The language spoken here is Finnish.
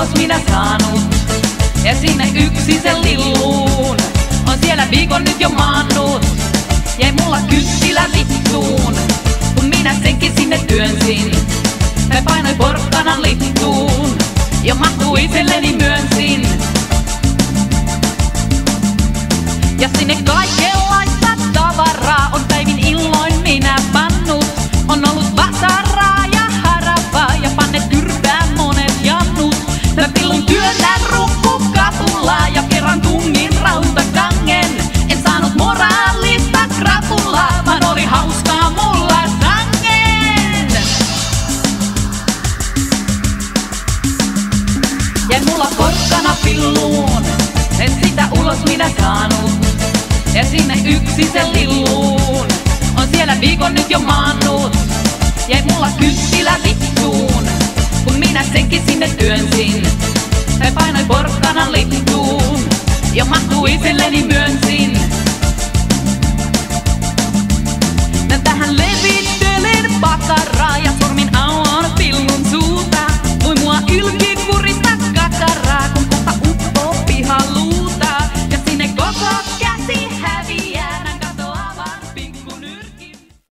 ulos minä saanut. Ja sinne yksin se lilluun. On siellä viikon nyt jo maannut. Jäi mulla kynttilä vittuun, kun minä senkin sinne työnsin. Mä painoin porkkanan littuun, jo mahtuu itselleni myönsin. Ja sinne kaikenlaista tavaraa on päivin illoin minä pannut. On ollut vasaraa ja haravaa ja panne tyrpää monet jannut. Mä pillun työtän rukkukapulaa ja kerran tungin rautakangen. En saanut moraalista krapulaa, vaan oli hauskaa mulla sangen. Jäi mulla porkkana pilluun, en sitä ulos minä saanut. Ja sinne yksin se lilluun, on siellä viikon nyt jo maannut. Jäi mulla kynttilä vittuun, kun minä senkin sinne työnsin. Mä painoin porkkanan littuun, jo mahtuu itselleni myönsin.